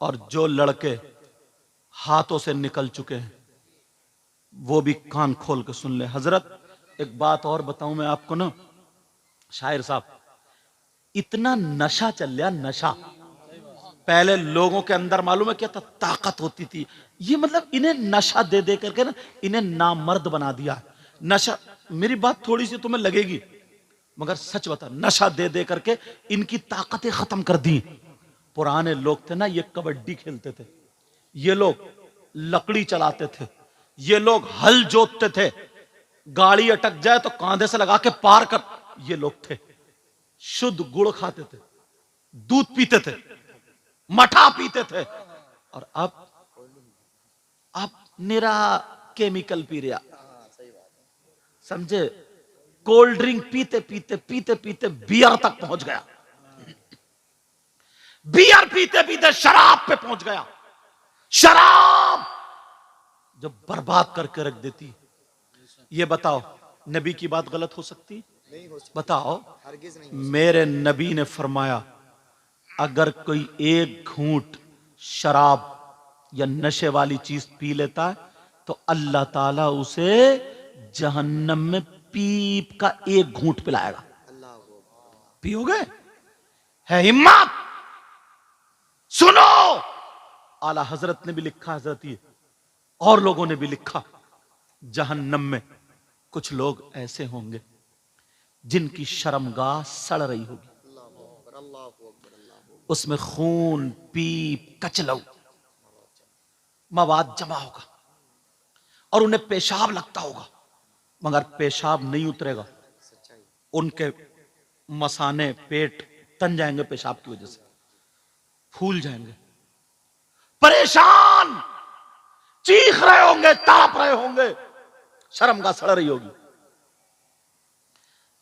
और जो लड़के हाथों से निकल चुके हैं वो भी कान खोल के सुन ले। हजरत एक बात और बताऊं मैं आपको ना, शायर साहब, इतना नशा चल लिया, नशा। पहले लोगों के अंदर मालूम है क्या था, ताकत होती थी। ये मतलब इन्हें नशा दे दे करके ना इन्हें नामर्द बना दिया। नशा, मेरी बात थोड़ी सी तुम्हें लगेगी मगर सच बता, नशा दे दे करके इनकी ताकतें खत्म कर दी। पुराने लोग थे ना, ये कबड्डी खेलते थे, ये लोग लकड़ी चलाते थे, ये लोग हल जोतते थे, गाड़ी अटक जाए तो कांधे से लगा के पार कर, ये लोग थे। शुद्ध गुड़ खाते थे, दूध पीते थे, मठा पीते थे। और अब निरा केमिकल पी रहा, समझे? कोल्ड ड्रिंक पीते पीते पीते पीते बियर तक पहुंच गया, बियर पीते पीते शराब पे पहुंच गया। शराब जो बर्बाद करके रख देती। ये बताओ नबी की बात गलत हो सकती? नहीं हो सकती। बताओ, हरगिज़ नहीं। मेरे नबी ने फरमाया अगर कोई एक घूंट शराब या नशे वाली चीज पी लेता है तो अल्लाह ताला उसे जहन्नम में पीप का एक घूंट पिलाएगा। पियोगे? है हिम्मत? सुनो, आला हजरत ने भी लिखा, हजरत ये और लोगों ने भी लिखा, जहन्नम में कुछ लोग ऐसे होंगे जिनकी शर्मगाह सड़ रही होगी, उसमें खून, पीप, कचलऊ, मवाद जमा होगा और उन्हें पेशाब लगता होगा, मगर पेशाब नहीं उतरेगा। उनके मसाने, पेट तन जाएंगे पेशाब की वजह से, फूल जाएंगे, परेशान, चीख रहे होंगे, ताप रहे होंगे, शर्मगाह सड़ रही होगी।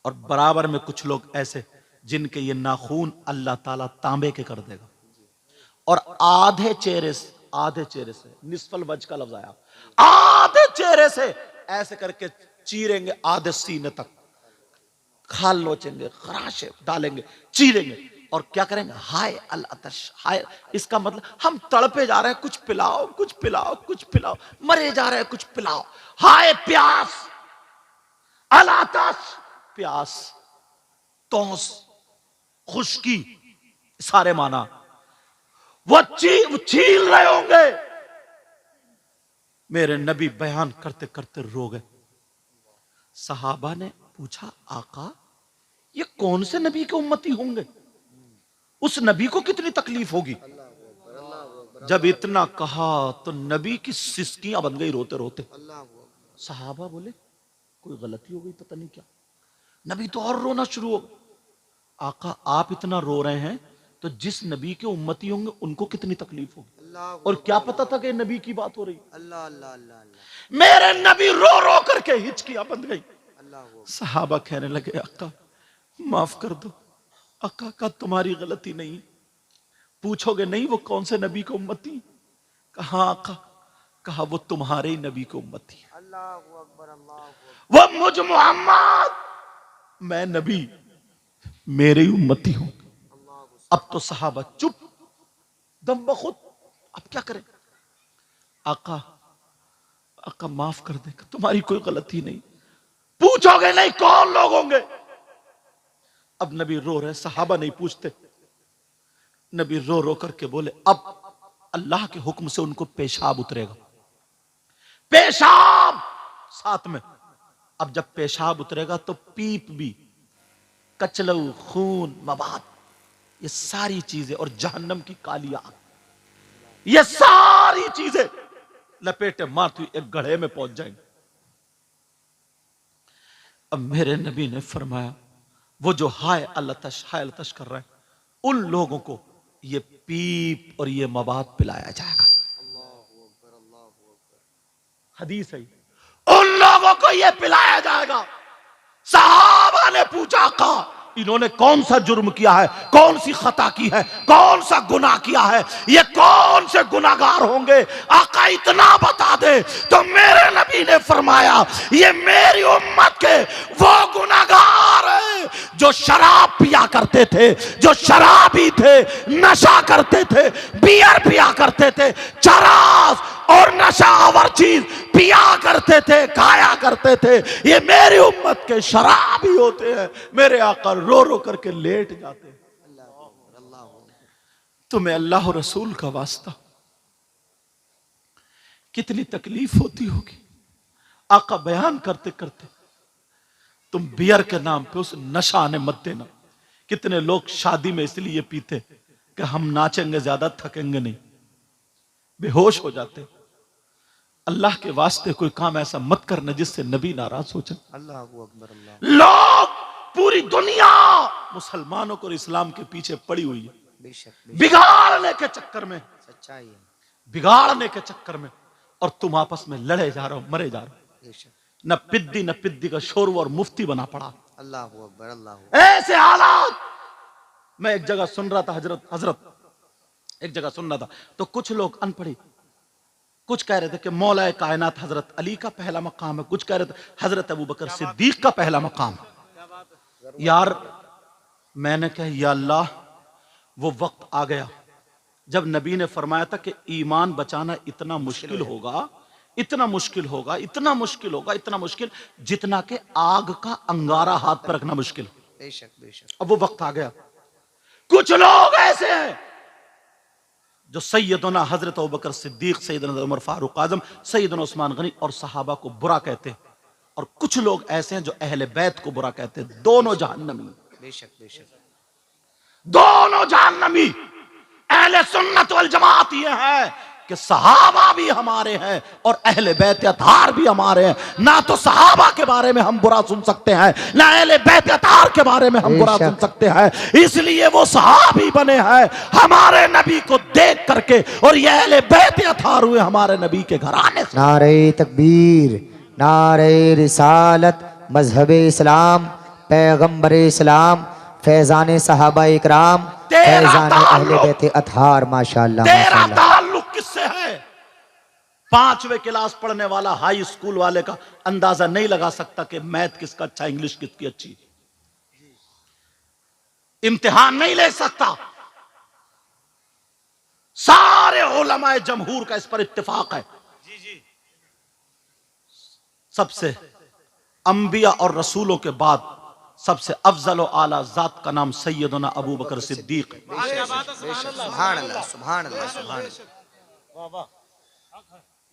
और बराबर में कुछ लोग ऐसे जिनके ये नाखून अल्लाह ताला तांबे के कर देगा और आधे चेहरे से निस्फल वज का लफ्ज आया, आधे चेहरे से ऐसे करके चीरेंगे, आधे सीने तक खाल नोचेंगे, खराशे डालेंगे, चीरेंगे और क्या करेंगे? हाय अल अतश, हाय। इसका मतलब हम तड़पे जा रहे हैं, कुछ पिलाओ, कुछ पिलाओ, कुछ पिलाओ, मरे जा रहे हैं, कुछ पिलाओ। हाय प्यास, अल अतश, प्यास, तौस, खुश्की, सारे माना। वो छील रहे होंगे। मेरे नबी बयान करते करते रो गए। सहाबा ने पूछा, आका ये कौन से नबी के उम्मती होंगे? उस नबी को कितनी तकलीफ होगी? जब इतना कहा तो नबी की सिसकियां बन गई रोते रोते। सहाबा बोले कोई गलती हो गई, पता नहीं क्या। नबी तो और रोना शुरू हो गए। आका आप इतना रो रहे हैं तो जिस नबी के उम्मती होंगे उनको कितनी तकलीफ होगी। और क्या पता था कि नबी की बात हो रही। अल्लाह अल्लाह अल्लाह। मेरे नबी रो रो करके हिचकियां बंद गई। सहाबा कहने लगे, आका माफ कर दो। आका का तुम्हारी गलती नहीं। पूछोगे नहीं वो कौन से नबी को उम्मती? कहा आका, कहा वो तुम्हारे ही नबी को उम्मती। वो मुझ मोहम्मद, मैं नबी, मेरे ही उम्मती हूं। अब तो सहाबा चुप, दम बखुद। अब क्या करें? आका, आका माफ कर दे, तुम्हारी कोई गलती नहीं। पूछोगे नहीं कौन लोग होंगे? अब नबी रो रहे, सहाबा नहीं पूछते। नबी रो रो करके बोले, अब अल्लाह के हुक्म से उनको पेशाब उतरेगा। पेशाब साथ में। अब जब पेशाब उतरेगा तो पीप भी, कचलऊ, खून, मवाद, ये सारी चीजें और जहन्नम की काली आग, ये सारी चीजें लपेटे मारती हुई एक गड्ढे में पहुंच जाएंगे। अब मेरे नबी ने फरमाया, वो जो हाय अलतश, हाय अलतश कर रहे हैं, उन लोगों को ये पीप और ये मवाद पिलाया जाएगा। हदीस है, उन लोगों को ये पिलाया जाएगा। सहाबा ने पूछा, कहा इन्होंने कौन सा जुर्म किया है, कौन सी खता की है, कौन सा गुनाह किया है, ये कौन से गुनाहगार होंगे? आका इतना बता दे। तो मेरे नबी ने फरमाया, ये मेरी उम्मत के वो गुनाहगार है जो शराब पिया करते थे, जो शराबी थे, नशा करते थे, बियर पिया करते थे, चरस और नशावर चीज पिया करते थे, खाया करते थे, ये मेरी उम्मत के शराबी होते हैं। मेरे आका रो रो करके लेट जाते हैं। तुम्हें अल्लाह और रसूल का वास्ता कितनी तकलीफ होती होगी। आका बयान करते करते तुम बियर के नाम पे उस नशा आने मत देना। कितने लोग शादी में इसलिए पीते कि हम नाचेंगे ज्यादा, थकेंगे नहीं, बेहोश हो जाते। अल्लाह के वास्ते कोई काम ऐसा मत करना जिससे नबी नाराज हो जाए। अल्लाह अकबर। अल्लाह। लोग पूरी दुनिया मुसलमानों को और इस्लाम के पीछे पड़ी हुई है, बेशक बिगाड़ने के चक्कर में, सच्चाई है, बिगाड़ने के चक्कर में, और तुम आपस में लड़े जा रहे हो, मरे जा रहे हो। बेशक। न पिद्दी का शोर और मुफ्ती बना पड़ा। अल्लाह अकबर। अल्लाह। ऐसे हालात। मैं एक जगह सुन रहा था, हजरत एक जगह सुन रहा था, तो कुछ लोग अनपढ़ी कुछ कह रहे थे कि मौलाए कायनात हजरत अली का पहला मकाम है, कुछ कह रहे थे हजरत अबू बकर सिद्दीक का पहला मकाम है। यार मैंने कहा या अल्लाह, वो वक्त आ गया जब नबी ने फरमाया था कि ईमान बचाना इतना मुश्किल होगा, इतना मुश्किल होगा, इतना मुश्किल होगा, इतना मुश्किल जितना कि आग का अंगारा हाथ पर रखना मुश्किल। बेशक बेशक। अब वो वक्त आ गया। कुछ लोग ऐसे हैं जो सैयदना हजरत अबू बकर सिद्दीक, सैयदना उमर फारूक आजम, सैयदना उस्मान गनी और सहाबा को बुरा कहते हैं, और कुछ लोग ऐसे हैं जो अहले बैत को बुरा कहते हैं। दोनों जहन्नमी। बेशक बेशक। दोनों जहन्नमी। अहले सुन्नत वल जमात ये है कि सहाबा भी हमारे हैं और अहले बैत अतार भी हमारे हैं। ना तो सहाबा के बारे में हम बुरा सुन सकते हैं, ना अहले बैत अतार के बारे में हम बुरा सुन सकते हैं। इसलिए वो सहाबी बने हैं हमारे नबी को देख करके, और ये अहले बैत अतार हुए हमारे नबी के घराने से। नारे तकबीर, नारे रिसालत, मजहब इस्लाम, पैगंबर इस्लाम, फैजान सहाबा इकराम, फैजान अहले बैत अतहार। माशाअल्लाह तेरा ताल्लुक किससे है? 5वीं क्लास पढ़ने वाला हाई स्कूल वाले का अंदाजा नहीं लगा सकता कि मैथ किसका अच्छा, इंग्लिश किसकी अच्छी। इम्तिहान नहीं ले सकता। सारे उलमाए जमहूर का इस पर इत्तेफाक है। सबसे अंबिया और रसूलों के बाद सबसे अफजल और आला जात का नाम सैयदना अबू बकर सिद्दीक है। सुभान अल्लाह, सुभान अल्लाह, सुभान अल्लाह।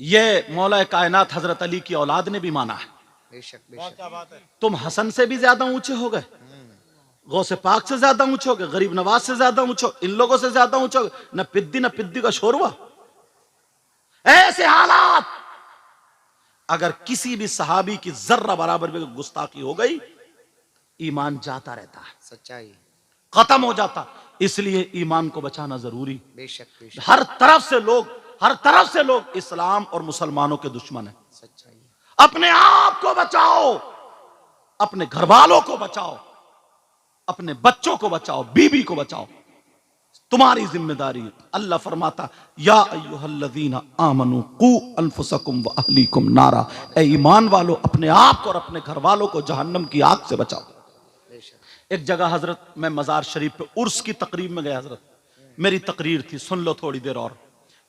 ये मौला कायनात हजरत अली की औलाद ने भी माना है। बेशक बेशक। तुम हसन से भी ज्यादा ऊंचे हो गए, गौसे पाक से ज्यादा ऊंचे हो गए, गरीब नवाज से ज्यादा ऊंचे, इन लोगों से ज्यादा ऊंचे हो गए। न पिद्दी का शोरवा। ऐसे हालात। अगर किसी भी सहाबी की जर्रा बराबर भी गुस्ताखी हो गई, ईमान जाता रहता है, सच्चाई, खत्म हो जाता। इसलिए ईमान को बचाना जरूरी। बेशक बेशक। हर तरफ से लोग इस्लाम और मुसलमानों के दुश्मन हैं। सच्चाई। अपने आप को बचाओ, अपने घर वालों को बचाओ, अपने बच्चों को बचाओ, बीबी को बचाओ, तुम्हारी जिम्मेदारी है। अल्लाह फरमाता या अय्युहल्लज़ीना आमनू कू अनफुसकुम व अहलीकुम नारा, ए ईमान वालों अपने आप को और अपने घर वालों को जहन्नम की आग से बचाओ। एक जगह हजरत, मैं मजार शरीफ पे उर्स की तकरीब में गया। हजरत मेरी तकरीर थी, सुन लो थोड़ी देर और।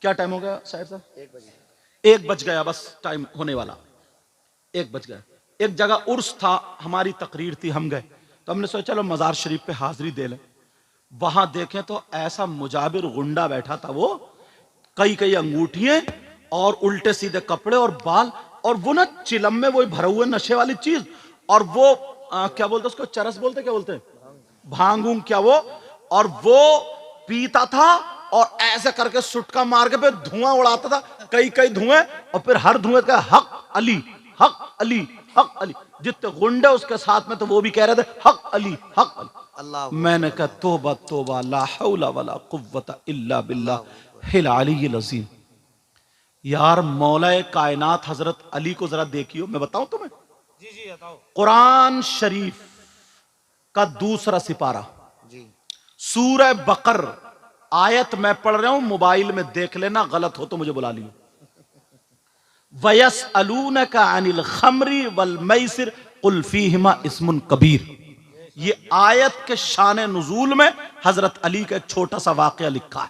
क्या टाइम हो गया शायद साहब? 1 बज गया, बस टाइम होने वाला, 1 बज गया। एक जगह उर्स था, हमारी तकरीर थी, हम गए तो हमने सोचा चलो मजार शरीफ पे हाजिरी दे लें। वहां देखें तो ऐसा मुजाबिर गुंडा बैठा था, वो कई अंगूठियां और उल्टे सीधे कपड़े और बाल, और वो ना चिलम में वो भरे हुए नशे वाली चीज, और वो क्या बोलते उसको, चरस बोलते, क्या बोलते, भांगूंग क्या वो, और वो पीता था और ऐसे करके सुटका मार के फिर धुआं उड़ाता था, कई धुएं, और फिर हर धुएं का हक अली, हक अली, हक अली। जितने गुंडे उसके साथ में तो वो भी कह रहे थे हक अली, हक अली। अल्लाह। मैंने कहा तोबा तोबा, ला हौला वला कुव्वता इल्ला बिल्लाह हिल अलील अज़ीम। यार मौलाए कायनात हजरत अली को जरा देखियो। मैं बताऊं तुम्हें, जी बताओ। कुरान शरीफ का 2रा सिपारा, जी, सूरह बकर, आयत मैं पढ़ रहा हूं, मोबाइल में देख लेना, गलत हो तो मुझे बुला लियो। वयसअलूनका अनिल खमरी वल मैसिर कुल फीहिमा इस्मुन कबीर। ये आयत के शान नुजूल में हजरत अली का एक छोटा सा वाकया लिखा है।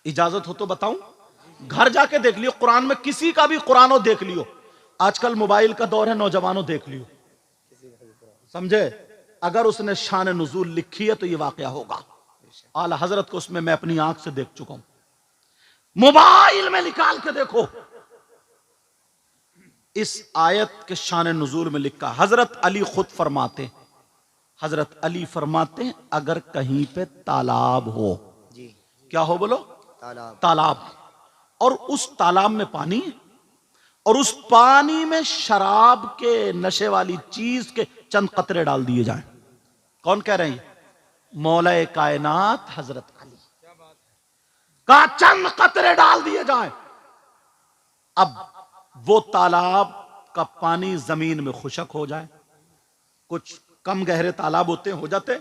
इजाजत हो तो बताऊं? घर जाके देख लियो, कुरान में किसी का भी कुरानो देख लियो। आजकल मोबाइल का दौर है, नौजवानों देख लियो, समझे? अगर उसने शान नुजूल लिखी है तो ये वाकया होगा। आला हजरत को उसमें मैं अपनी आंख से देख चुका हूं। मोबाइल में निकाल के देखो, इस आयत के शान नुजूल में लिखा। हजरत अली खुद फरमाते, हजरत अली फरमाते हैं अगर कहीं पे तालाब हो, जी, क्या हो बोलो? तालाब। तालाब, और उस तालाब में पानी है, और उस पानी में शराब के नशे वाली चीज के चंद कतरे डाल दिए जाएं। कौन कह रहे हैं? मौला कायनात हजरत अली का चंद कतरे डाल दिए जाएं। अब वो तालाब का पानी जमीन में खुशक हो जाए, कुछ कम गहरे तालाब होते हैं, हो जाते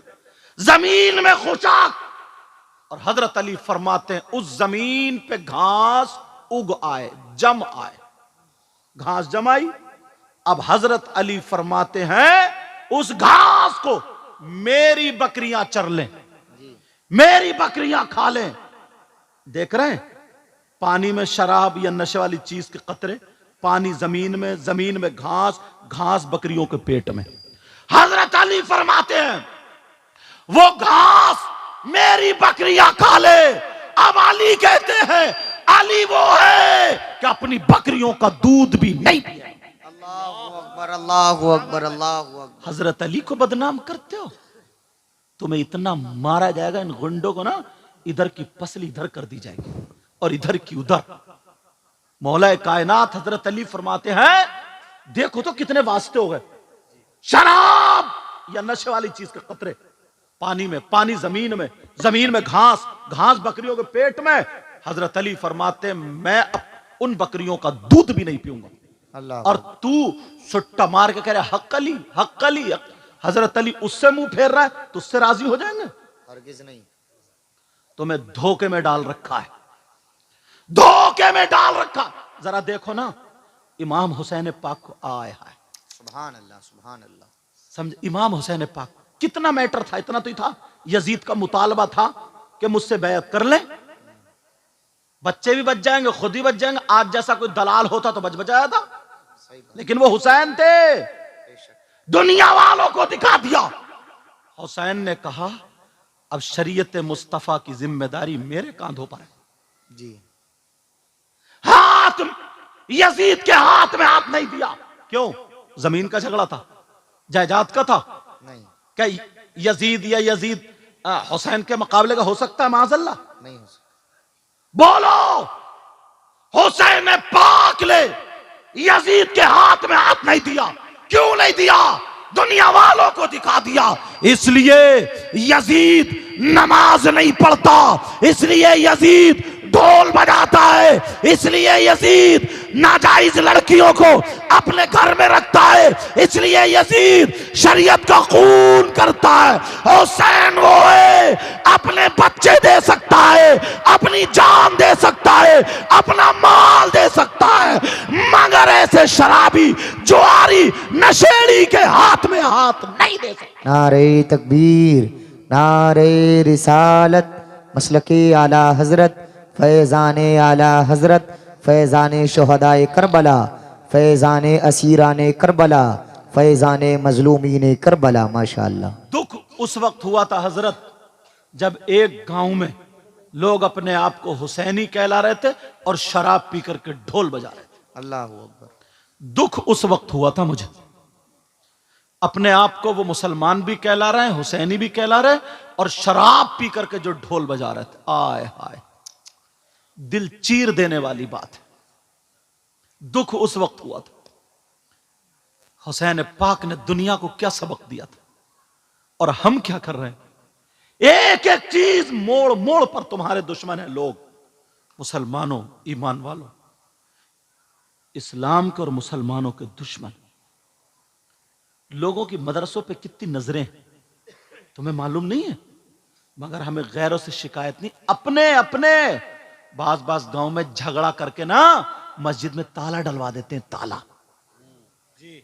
जमीन में खुशक, और हजरत अली फरमाते हैं उस जमीन पे घास उग आए, जम आए, घास जमाई। अब हजरत अली फरमाते हैं उस घास को मेरी बकरियां चर लें, मेरी बकरियां खा लें। देख रहे हैं, पानी में शराब या नशे वाली चीज के कतरे, पानी जमीन में घास, घास बकरियों के पेट में। हजरत अली फरमाते हैं वो घास मेरी बकरियां खा ले। अब अली कहते हैं अली वो है कि अपनी बकरियों का दूध भी नहीं पिए। अल्लाहु अकबर, अल्लाहु अकबर, अल्लाहु अकबर। हजरत अली को बदनाम करते हो? तुम्हें इतना मारा जाएगा, इन गुंडों को ना, इधर की पसली इधर कर दी जाएगी और इधर की उधर। मौला कायनात हजरत अली फरमाते हैं देखो तो कितने वास्ते हो गए, शराब या नशे वाली चीज के कतरे पानी में, पानी जमीन में घास, घास बकरियों के पेट में। हजरत अली फरमाते मैं उन बकरियों का दूध भी नहीं पीऊंगा। अल्लाह। और तू सुट्टा मार के कह रहा हक अली, हक अली। हजरत अली उससे मुंह फेर रहा है तो उससे राजी हो जाएंगे? हरगिज नहीं। तुम्हें धोखे में डाल रखा है, धोखे में डाल रखा। जरा देखो ना इमाम हुसैन पाक को, आए हाय, सुभान अल्लाह, सुभान अल्लाह। समझ, इमाम हुसैन पाक कितना मैटर था, इतना तो ही था, यजीद का मुतालबा था कि मुझसे बैत कर ले, बच्चे भी बच जाएंगे, खुद ही बच जाएंगे। आज जैसा कोई दलाल होता तो बच बचाया था, लेकिन वो हुसैन थे, दुनिया वालों को दिखा दिया। हुसैन ने कहा अब शरीयत मुस्तफा की जिम्मेदारी मेरे कांधों पर है। जी। हाथ यजीद के हाथ में हाथ नहीं दिया। क्यों? जमीन का झगड़ा था, जायदाद का था। नहीं, क्या यजीद हुसैन के मुकाबले का हो सकता है? माज़अल्लाह नहीं हो सकता। बोलो, हुसैन पाक ले यजीद के हाथ में हाथ नहीं दिया। क्यों नहीं दिया? दुनिया वालों को दिखा दिया। इसलिए यजीद नमाज नहीं पढ़ता, इसलिए यजीद ढोल बजाता है, इसलिए यजीद नाजायज लड़कियों को अपने घर में रखता है, इसलिए यजीद शरीयत का खून करता है। हुसैन वो है अपने बच्चे दे सकता है, अपनी जान दे सकता है, अपना माल दे सकता है, मगर ऐसे शराबी जुआरी नशेड़ी के हाथ में हाथ नहीं दे सकता। नारे तकबीर, नारे रिसालत, मसलके आला हजरत, फैज़ाने आला हजरत, फैज़ाने शुहदाए करबला, फैज़ाने असीराने करबला, फैज़ाने मजलूमीने करबला। माशाअल्लाह। दुख उस वक्त हुआ था हजरत जब एक गांव में लोग अपने आप को हुसैनी कहला रहे थे और शराब पी करके ढोल बजा रहे थे। अल्लाहु अकबर। दुख उस वक्त हुआ था मुझे, अपने आप को वो मुसलमान भी कहला रहे हैं, हुसैनी भी कहला रहे, और शराब पी करके जो ढोल बजा रहे थे। आय हाय, दिल चीर देने वाली बात है। दुख उस वक्त हुआ था। हुसैन पाक ने दुनिया को क्या सबक दिया था, और हम क्या कर रहे हैं? एक एक चीज मोड़ मोड़ पर तुम्हारे दुश्मन हैं लोग, मुसलमानों, ईमान वालों, इस्लाम के और मुसलमानों के दुश्मन। लोगों की मदरसों पे कितनी नजरें हैं तुम्हें मालूम नहीं है, मगर हमें गैरों से शिकायत नहीं, अपने अपने बाज गांव में झगड़ा करके ना मस्जिद में ताला डलवा देते हैं, ताला,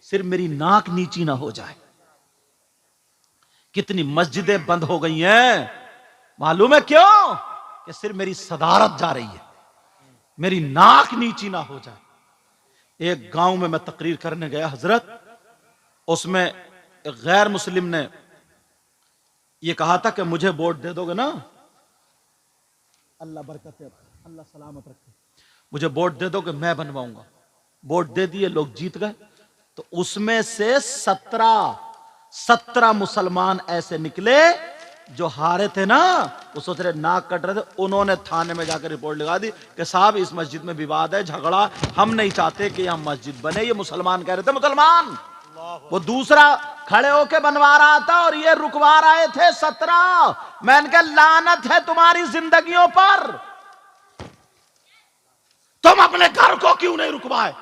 सिर्फ मेरी नाक नीची ना हो जाए। कितनी मस्जिदें बंद हो गई हैं, मालूम है क्यों? कि सिर्फ मेरी सदारत जा रही है, मेरी नाक नीची ना हो जाए। एक गांव में मैं तकरीर करने गया हजरत, उसमें एक गैर मुस्लिम ने यह कहा था कि मुझे वोट दे दोगे ना, अल्लाह बरकत है, अल्लाह सलामत रखे, मुझे वोट दे दोगे मैं बनवाऊंगा। वोट दे दिए, लोग जीत गए। तो उसमें से 17 मुसलमान ऐसे निकले जो हारे थे ना, वो सोच रहे नाक कट रहे थे, उन्होंने थाने में जाकर रिपोर्ट लगा दी कि साहब इस मस्जिद में विवाद है, झगड़ा, हम नहीं चाहते कि यहां मस्जिद बने। ये मुसलमान कह रहे थे, मुसलमान, वो दूसरा खड़े होके बनवा रहा था और ये रुकवा रहे थे 17। मैंने कहा लानत है तुम्हारी जिंदगियों पर, तुम अपने घर को क्यों नहीं रुकवाए?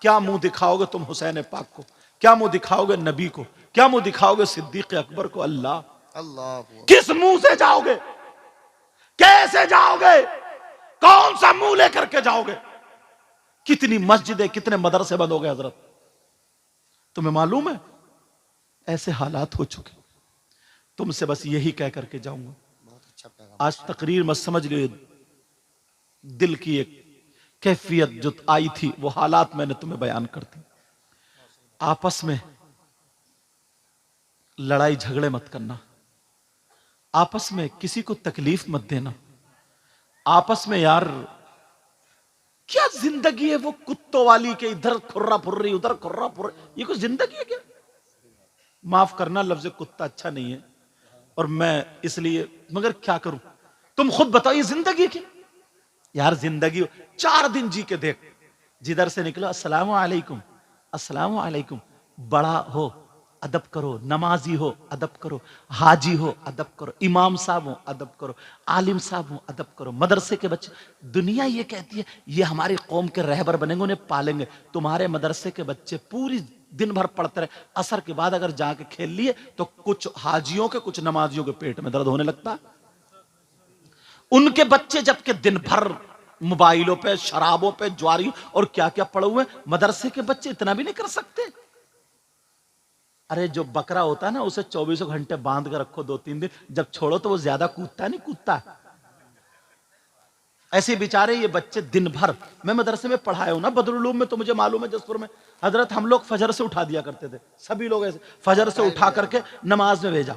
क्या मुंह दिखाओगे तुम हुसैन पाक को? क्या मुंह दिखाओगे नबी को? क्या मुंह दिखाओगे सिद्दीक अकबर को? अल्लाह अल्लाह किस मुंह से जाओगे? कैसे जाओगे? कौन सा मुंह लेकर के जाओगे? कितनी मस्जिदें, कितने मदरसे बंद हो गए हजरत, तुम्हें मालूम है? ऐसे हालात हो चुके। तुमसे बस यही कह करके जाऊंगा, बहुत अच्छा पैगाम। आज तकरीर में समझ लियो, दिल की एक कैफियत जो आई थी, वो हालात मैंने तुम्हें बयान कर दी। आपस में लड़ाई झगड़े मत करना, आपस में किसी को तकलीफ मत देना, आपस में यार क्या जिंदगी है वो कुत्तों वाली के, इधर खुर्रा फुर्री उधर खुर्रा फुर्री, ये कोई जिंदगी है क्या? माफ करना, लफ्ज कुत्ता अच्छा नहीं है और मैं इसलिए, मगर क्या करूं, तुम खुद बताओ ये जिंदगी है क्या? यार जिंदगी 4 दिन जी के देख, जिधर से निकलो अस्सलाम वालेकुम, अस्सलाम वालेकुम, बड़ा हो अदब करो, नमाजी हो अदब करो, हाजी हो अदब करो, इमाम साहब हो अदब करो, आलिम साहब हो अदब करो, मदरसे के बच्चे, दुनिया ये कहती है ये हमारी कौम के रहबर बनेंगे, उन्हें पालेंगे। तुम्हारे मदरसे के बच्चे पूरी दिन भर पढ़ते रहे, असर के बाद अगर जाके खेल लिए तो कुछ हाजियों के, कुछ नमाजियों के पेट में दर्द होने लगता। उनके बच्चे जबकि दिन भर मोबाइलों पे, शराबों पे, ज्वारी और क्या क्या पड़े हुए, मदरसे के बच्चे इतना भी नहीं कर सकते। अरे जो बकरा होता है ना, उसे 24 घंटे बांध कर रखो 2-3 दिन, जब छोड़ो तो वो ज्यादा कूदता नहीं, कूदता। ऐसे बेचारे ये बच्चे दिन भर, मैं मदरसे में पढ़ाया हूं ना बदरुल में, तो मुझे मालूम है जसपुर में हजरत हम लोग फजर से उठा दिया करते थे, सभी लोग ऐसे फजर से उठा करके नमाज में भेजा,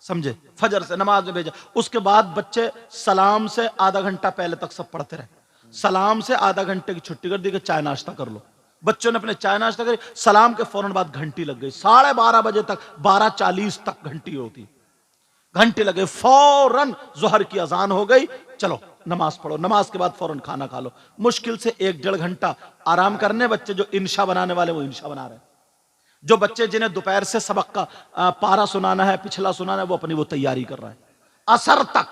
समझे, फजर से नमाज में भेजा। उसके बाद बच्चे सलाम से आधा घंटा पहले तक सब पढ़ते रहे, सलाम से आधा घंटे की छुट्टी कर दी कि चाय नाश्ता कर लो। बच्चों ने अपने चाय नाश्ता करी, सलाम के फौरन बाद घंटी लग गई, 12:30 बजे तक, 12:40 तक घंटी होती, घंटे लगे, फौरन जोहर की अजान हो गई, चलो नमाज पढ़ो, नमाज के बाद फौरन खाना खा लो। मुश्किल से 1-1.5 घंटा आराम करने, बच्चे जो इंशा बनाने वाले वो इंशा बना रहे, जो बच्चे जिन्हें दोपहर से सबक का पारा सुनाना है, पिछला सुनाना है, वो अपनी वो तैयारी कर रहा है। असर तक,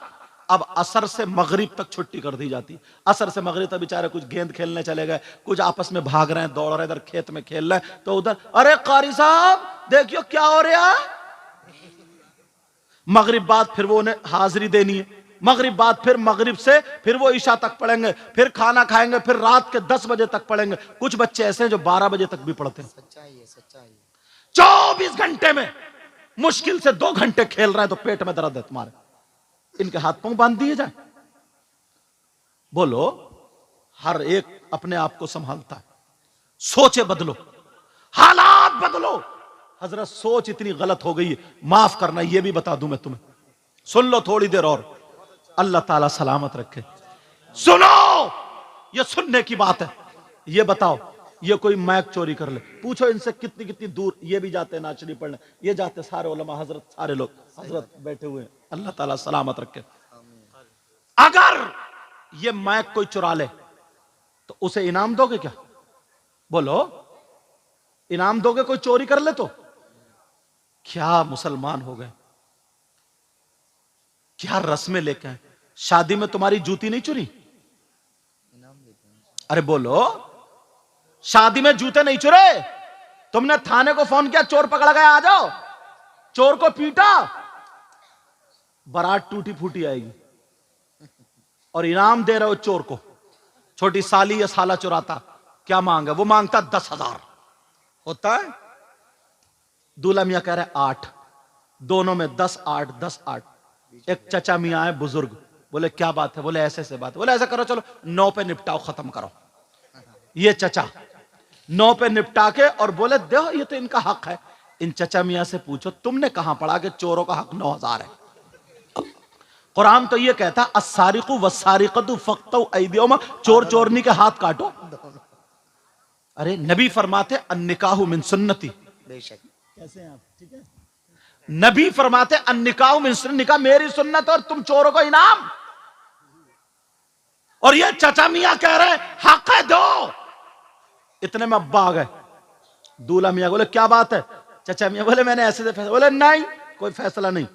अब असर से मगरिब तक छुट्टी कर दी जाती, असर से मगरिब तक बेचारे कुछ गेंद खेलने चले गए, कुछ आपस में भाग रहे हैं, दौड़ रहे, इधर खेत में खेल रहे हैं, तो उधर अरे कारी साहब देखियो क्या हो रहा है। मगरिब बाद फिर वो उन्हें हाजिरी देनी है, मगरिब बाद फिर मगरिब से फिर वो ईशा तक पढ़ेंगे, फिर खाना खाएंगे, फिर रात के 10 बजे तक पढ़ेंगे। कुछ बच्चे ऐसे हैं जो 12 बजे तक भी पढ़ते हैं। सच्चाई है, सच्चाई है। 24 घंटे में मुश्किल से 2 घंटे खेल रहे हैं तो पेट में दर्द है तुम्हारे, इनके हाथ पांव बांध दिए जाए। बोलो, हर एक अपने आप को संभालता है, सोचे बदलो, हालात बदलो। हजरत सोच इतनी गलत हो गई है, माफ करना, यह भी बता दूं मैं तुम्हें, सुन लो थोड़ी देर और, अल्लाह ताला सलामत रखे। सुनो, ये सुनने की बात है। ये बताओ, ये कोई मैक चोरी कर ले, पूछो इनसे कितनी कितनी दूर ये भी जाते हैं नाचनी पढ़ने, ये जाते सारे उलमा हजरत, सारे लोग हजरत बैठे हुए हैं, अल्लाह ताला सलामत रखे। अगर ये मैक कोई चुरा ले तो उसे इनाम दोगे क्या? बोलो, इनाम दोगे? कोई चोरी कर ले तो? क्या मुसलमान हो गए, क्या रस्में लेके आए। शादी में तुम्हारी जूती नहीं चुरी? अरे बोलो, शादी में जूते नहीं चुरे? तुमने थाने को फोन किया, चोर पकड़ा गया, आ जाओ, चोर को पीटा, बारात टूटी फूटी आएगी और इनाम दे रहे हो चोर को। छोटी साली या साला चुराता, क्या मांगा? वो मांगता 10,000 होता है, दूल्हा मियां कह रहे 8, दोनों में 10-8 10-8। एक चचा मियां आए बुजुर्ग, बोले क्या बात है? बोले ऐसे ऐसे बात है। बोले ऐसा करो, चलो 9 पे निपटाओ, खत्म करो। ये चचा 9 पे निपटा के और बोले दो, ये तो इनका हक है। इन चचा मियां से पूछो तुमने कहां पढ़ा कि चोरों का हक 9000 है? कुरान तो ये कहता अस्सारिकु वस्सारिकतु फक्तु ऐदियुहुमा, चोर चोरनी के हाथ काटो। अरे नबी फरमाते अन्निकाहु मिन सुन्नती। बेशक। कैसे हैं आप? ठीक है। नबी फरमाते अन्निकाहु मिन सुन्नती, निकाह मेरी सुन्नत और तुम चोरों को इनाम। और ये चचा मियां कह रहे हक है दो। इतने में अब्बा आ गए। दूल्हा मियां बोले क्या बात है? चचा मियां बोले मैंने ऐसे फैसला। बोले नहीं, कोई फैसला नहीं,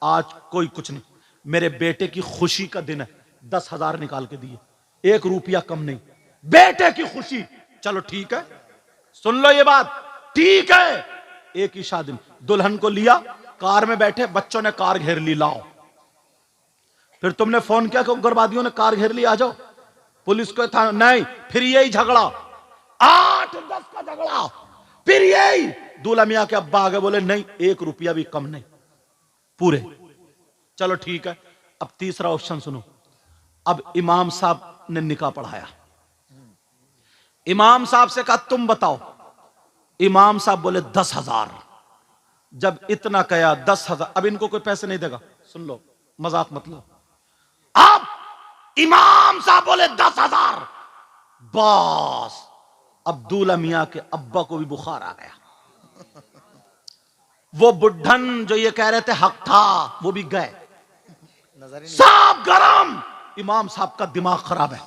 आज कोई कुछ नहीं, मेरे बेटे की खुशी का दिन है, 10,000 निकाल के दिए, 1 रुपया कम नहीं, बेटे की खुशी। चलो ठीक है, सुन लो ये बात, ठीक है। एक ही शादी में दुल्हन को लिया, कार में बैठे, बच्चों ने कार घेर ली, लाओ। फिर तुमने फोन किया कि उग्रवादियों ने कार घेर ली, आ जाओ। पुलिस को था नहीं, फिर यही झगड़ा, 8-10 का झगड़ा, फिर यही। दूल्हा मियां के अब्बा आ गए, बोले नहीं, 1 रुपया भी कम नहीं, पूरे। चलो ठीक है। अब तीसरा ऑप्शन सुनो। अब इमाम साहब ने निकाह पढ़ाया। इमाम साहब से कहा तुम बताओ। इमाम साहब बोले 10,000। जब इतना कहा 10,000, अब इनको कोई पैसे नहीं देगा, सुन लो, मजाक मत लो। अब इमाम साहब बोले 10,000, बस अब दूल्हा मियां के अब्बा को भी बुखार आ गया। वो बुढ़न जो ये कह रहे थे हक था, वो भी गए, सब गरम। इमाम साहब का दिमाग खराब है,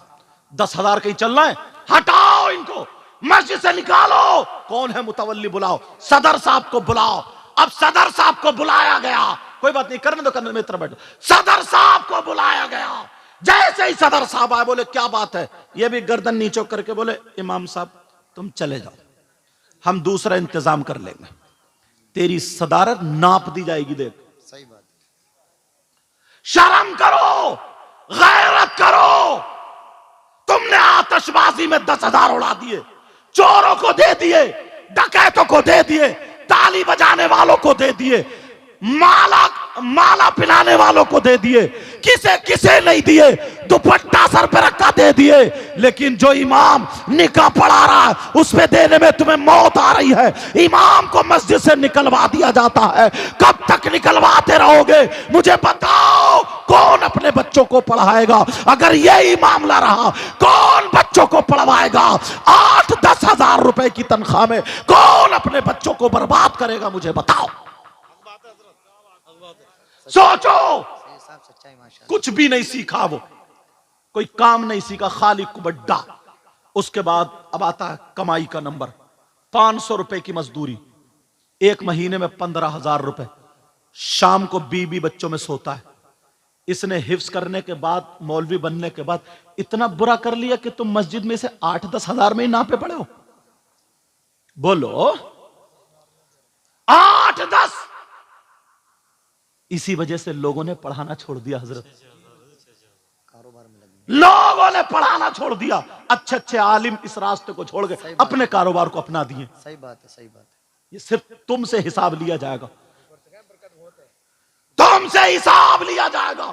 10,000 कहीं चलना है, हटाओ इनको, मस्जिद से निकालो। कौन है मुतवल्ली? बुलाओ, सदर साहब को बुलाओ। अब सदर साहब को बुलाया गया, कोई बात नहीं, करने दो, करने में इतना बैठो। सदर साहब को बुलाया गया। जैसे ही सदर साहब आए, बोले क्या बात है? ये भी गर्दन नीचे करके बोले इमाम साहब तुम चले जाओ, हम दूसरा इंतजाम कर लेंगे, तेरी सदारत नाप दी जाएगी। देख, सही बात। शर्म करो, गैरत करो। तुमने आतिशबाजी में 10,000 उड़ा दिए, चोरों को दे दिए, डकैतों को दे दिए, ताली बजाने वालों को दे दिए, माला पिलाने वालों को दे दिए, किसे किसे नहीं दिए, दुपट्टा सर पे रखा दे दिए। लेकिन जो इमाम निकाह पढ़ा रहा है, उस पे देने में तुम्हें मौत आ रही है। इमाम को मस्जिद से निकलवा दिया जाता है। कब तक निकलवाते रहोगे? मुझे बताओ, कौन अपने बच्चों को पढ़ाएगा? अगर यही मामला रहा, कौन बच्चों को पढ़वाएगा? 8-10 हजार रुपए की तनख्वाह में कौन अपने बच्चों को बर्बाद करेगा? मुझे बताओ। सोचो, कुछ भी नहीं सीखा, वो कोई काम नहीं सीखा, खाली कुबड्डा। उसके बाद अब आता है कमाई का नंबर, 500 रुपए की मजदूरी, 1 महीने में 15,000 रुपए। शाम को 20 बच्चों में सोता है। इसने हिफ्स करने के बाद, मौलवी बनने के बाद इतना बुरा कर लिया कि तुम मस्जिद में से 8-10 हजार में ही नापे पड़े हो। बोलो 8-10। इसी वजह से लोगों ने पढ़ाना छोड़ दिया हजरत, कारोबार में लगे, लोगों ने पढ़ाना छोड़ दिया। अच्छे अच्छे आलिम इस रास्ते को छोड़ गए, अपने कारोबार को अपना दिए। सही बात है, सही बात है। ये सिर्फ तुमसे हिसाब लिया जाएगा, तुमसे हिसाब लिया जाएगा,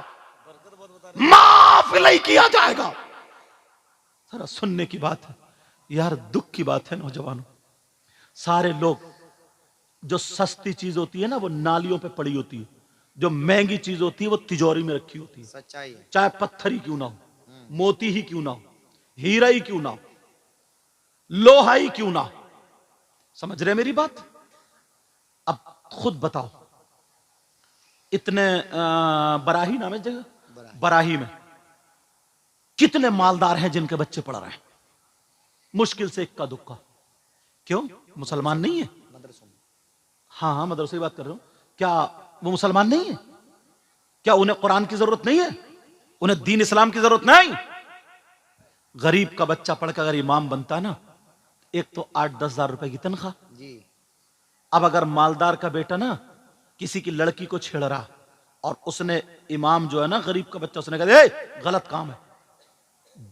माफ नहीं किया जाएगा। जरा सुनने की बात है यार, दुख की बात है नौजवानों। सारे लोग, जो सस्ती चीज होती है ना, वो नालियों पे पड़ी होती है, जो महंगी चीज होती है वो तिजोरी में रखी होती है। सच्चाई है। चाहे पत्थर ही क्यों ना हो, मोती ही क्यों ना हो, हीरा ही क्यों ना हो, लोहा ही क्यों ना हो। समझ रहे मेरी बात? अब खुद बताओ, इतने बराही नाम है जगह, बराही में कितने मालदार हैं जिनके बच्चे पढ़ रहे हैं? मुश्किल से इक्का दुक्का। क्यों? मुसलमान नहीं है। हाँ हाँ, मदरसे की बात कर रहा हूं। क्या वो मुसलमान नहीं है? क्या उन्हें कुरान की जरूरत नहीं है? उन्हें दीन इस्लाम की जरूरत नहीं? गरीब का बच्चा पढ़कर अगर इमाम बनता ना, एक तो 8-10 हजार रुपए की तनख्वाह जी। अब अगर मालदार का बेटा ना किसी की लड़की को छेड़ रहा और उसने, इमाम जो है ना, गरीब का बच्चा, उसने कहा गलत काम है,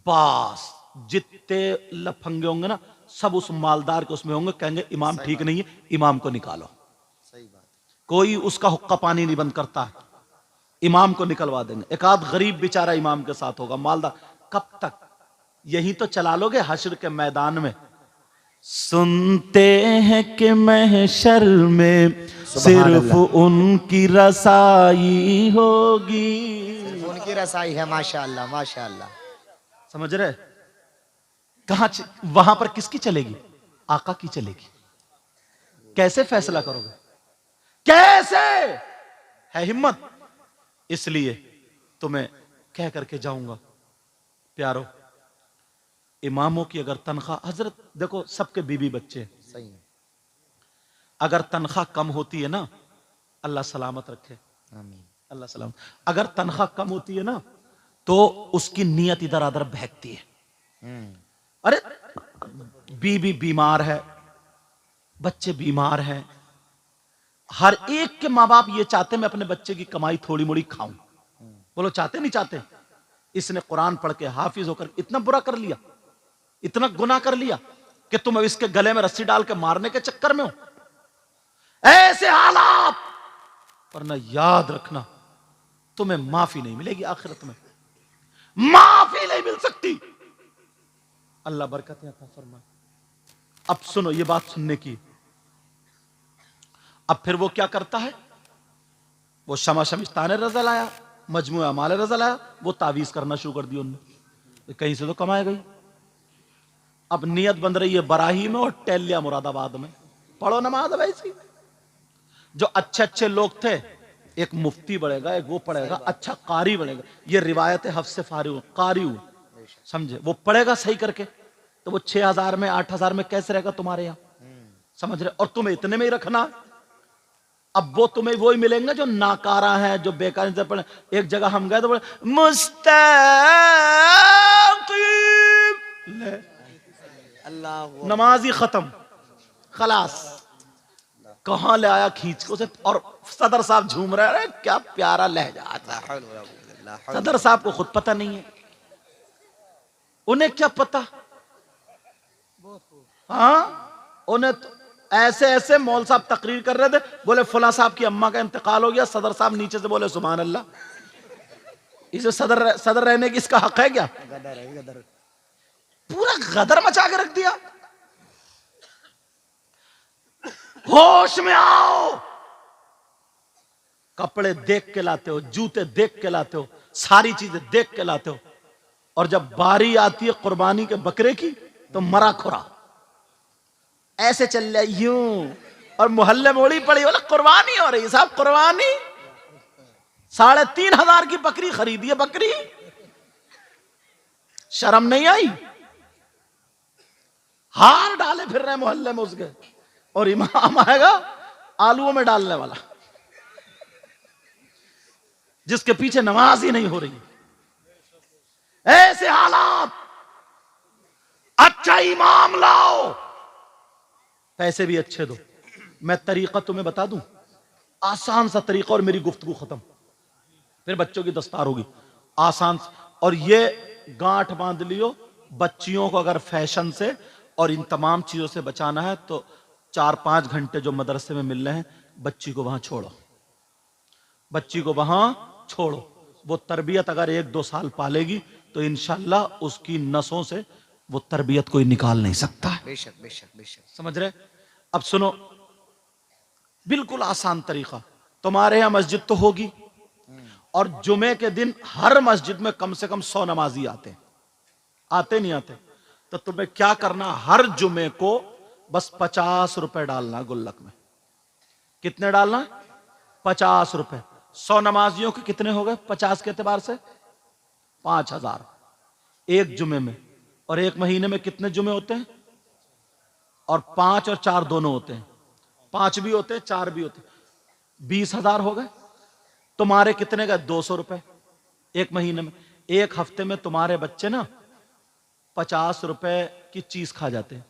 बस जितने लफंगे होंगे ना, सब उस मालदार के उसमें होंगे, कहेंगे इमाम ठीक नहीं है, इमाम को निकालो। सही बात। कोई उसका हुक्का पानी नहीं बंद करता है, इमाम को निकलवा देंगे। एक आध गरीब बेचारा इमाम के साथ होगा, मालदार। कब तक यही तो चला लोगे हश्र के मैदान में? सुनते हैं कि महशर में सिर्फ उनकी रसाई होगी। उनकी रसाई है, माशाअल्लाह माशाअल्लाह। समझ रहे? कहां वहां पर किसकी चलेगी? आका की चलेगी। कैसे फैसला करोगे? कैसे है हिम्मत? इसलिए तुम्हें कह करके जाऊंगा प्यारो, इमामों की अगर तनख्वाह, हजरत देखो सबके बीवी बच्चे सही है, अगर तनख्वाह कम होती है ना, अल्लाह सलामत रखे, आमीन, अल्लाह सलामत। अगर तनख्वाह कम होती है ना तो उसकी नीयत इधर उधर बहकती है। अरे बीवी बीमार है, बच्चे बीमार हैं, हर एक के माँ बाप ये चाहते मैं अपने बच्चे की कमाई थोड़ी मोड़ी खाऊं। बोलो चाहते नहीं चाहते? इसने कुरान पढ़ के हाफिज होकर इतना बुरा कर लिया, इतना गुनाह कर लिया कि तुम अब इसके गले में रस्सी डाल के मारने के चक्कर में हो। ऐसे हालात पर ना, याद रखना तुम्हें माफी नहीं मिलेगी आखिरत में, माफी नहीं मिल सकती। अल्लाह बरकत अता फरमाए। अब सुनो, ये बात सुनने की। अब फिर वो क्या करता है? वो शमा शमिस्तान रजा लाया, मजमू अमाल रजा लाया, वो तावीज करना शुरू कर दिया उनने। कहीं से तो कमाए गई। अब नियत बन रही है बराही में और टेलिया मुरादाबाद में। पढ़ो नमाज वैसी। जो अच्छे अच्छे लोग थे, एक मुफ्ती बढ़ेगा, एक वो पढ़ेगा, अच्छा कारी बनेगा। ये रिवायत है हफ्स से फारिग कारी हूं, समझे? वो पढ़ेगा सही करके तो वो 6,000 में 8,000 में कैसे रहेगा तुम्हारे यहां? समझ रहे? और तुम्हें इतने में ही रखना। अब वो तुम्हें वो ही मिलेंगे जो नाकारा है, जो बेकार से पढ़े। एक जगह हम गए तो बोले मुस्तकीम, अल्लाह नमाज ही खत्म, खलास। कहां ले आया खींच को से, और सदर साहब झूम रहे हैं। क्या प्यारा लहजा आता है। सदर साहब को खुद पता नहीं है, उन्हें क्या पता? हाँ, उन्हें तो ऐसे ऐसे मौल साहब तकरीर कर रहे थे, बोले फला साहब की अम्मा का इंतकाल हो गया। सदर साहब नीचे से बोले सुभान अल्लाह। इसे सदर रहने की इसका हक है क्या? गदर है, गदर। पूरा गदर मचा के रख दिया। होश में आओ। कपड़े देख के लाते हो, जूते देख के लाते हो, सारी चीजें देख के लाते हो, और जब बारी आती है कुर्बानी के बकरे की तो मरा खुरा ऐसे चल रहा यूं, और मोहल्ले में ओड़ी पड़ी, बोला कुर्बानी हो रही साहब, कुर्बानी। 3,500 की बकरी खरीदी है, बकरी। शर्म नहीं आई? हार डाले फिर रहे मोहल्ले में उसके, और इमाम आएगा आलूओं में डालने वाला, जिसके पीछे नमाज ही नहीं हो रही। ऐसे हालात, अच्छा इमाम लाओ, पैसे भी अच्छे दो। मैं तरीका तुम्हें बता दूं, आसान सा तरीका, और मेरी गुफ्तगू खत्म। फिर बच्चों की दस्तार होगी आसान। और ये गांठ बांध लियो, बच्चियों को अगर फैशन से और इन तमाम चीजों से बचाना है तो 4-5 घंटे जो मदरसे में मिल रहे हैं, बच्ची को वहां छोड़ो, बच्ची को वहां छोड़ो। वो तरबियत अगर 1-2 साल पालेगी तो इंशाल्लाह उसकी नसों से वो तरबियत कोई निकाल नहीं सकता है। बेशक बेशक बेशक। समझ रहे? अब सुनो, बिल्कुल आसान तरीका। तुम्हारे यहां मस्जिद तो होगी, और जुमे के दिन हर मस्जिद में कम से कम 100 नमाजी आते हैं। आते नहीं आते? तो तुम्हें क्या करना, हर जुमे को बस 50 रुपए डालना गुल्लक में। कितने डालना? 50 रुपए। 100 नमाजियों के कितने हो गए 50 के एतबार से? 5,000 एक जुमे में। और एक महीने में कितने जुमे होते हैं? और 5 और 4 दोनों होते हैं, 5 भी होते हैं 4 भी होते हैं। 20,000 हो गए। तुम्हारे कितने गए? 200 रुपए एक महीने में। एक हफ्ते में तुम्हारे बच्चे ना 50 रुपए की चीज खा जाते हैं।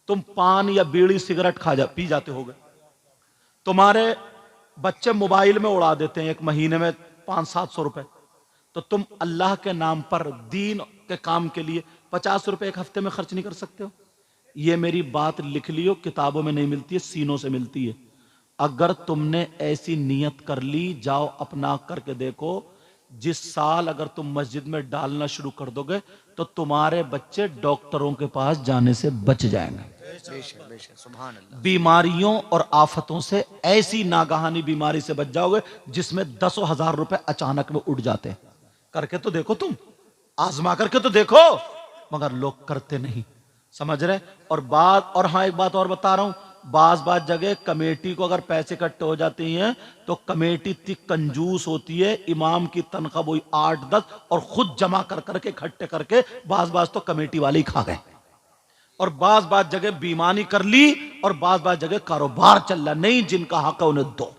तुम पान या बीड़ी सिगरेट पी जाते होगे। तुम्हारे बच्चे मोबाइल में उड़ा देते हैं एक महीने में 500-700 रुपए। तो तुम अल्लाह के नाम पर दीन के काम के लिए 50 रुपए एक हफ्ते में खर्च नहीं कर सकते हो? ये मेरी बात लिख लियो, किताबों में नहीं मिलती है, सीनों से मिलती है। अगर तुमने ऐसी नियत कर ली, जाओ अपना करके देखो, जिस साल अगर तुम मस्जिद में डालना शुरू कर दोगे तो तुम्हारे बच्चे डॉक्टरों के पास जाने से बच जाएंगे। बेशक बेशक सुभान अल्लाह। बीमारियों और आफतों से, ऐसी नागहानी बीमारी से बच जाओगे जिसमें 10,000 रुपए अचानक में उड़ जाते हैं। करके तो देखो, तुम आजमा करके तो देखो, मगर लोग करते नहीं, समझ रहे। और हाँ, एक बात और बता रहा हूं, बाज जगह कमेटी को अगर पैसे इकट्ठे हो जाते हैं तो कमेटी इतनी कंजूस होती है, इमाम की तनख्वाह वही 8-10 और खुद जमा कर करके इकट्ठे करके बाज तो कमेटी वाले ही खा गए। और बाज जगह बेईमानी कर ली और बाज जगह कारोबार चल रहा नहीं, जिनका हक है उन्हें दो।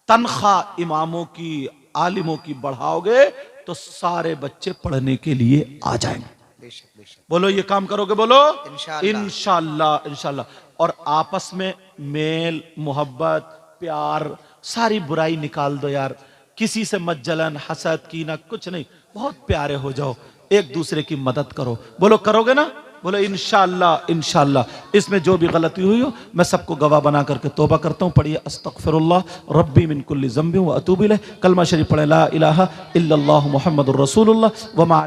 तनख्वाह इमामों की, आलिमों की बढ़ाओगे तो सारे बच्चे पढ़ने के लिए आ जाएंगे। बेशक बेशक। बोलो ये काम करोगे? बोलो इंशाअल्लाह। इंशाअल्लाह इंशाअल्लाह। और आपस में मेल मोहब्बत प्यार, सारी बुराई निकाल दो यार। किसी से मत जलन हसद कीना कुछ नहीं, बहुत प्यारे हो जाओ, एक दूसरे की मदद करो। बोलो करोगे ना? बोलो इंशाअल्लाह इंशाअल्लाह। इसमें जो भी गलती हुई हो मैं सबको गवाह बना करके तौबा करता हूं। पढ़िए अस्तगफिरुल्लाह रब्बी मिन कुल्ली ज़ंबि व अतूबु इलैह। कलमा शरीफ पढ़े ला इलाहा इल्लल्लाहु मुहम्मदुर रसूलुल्लाह व मा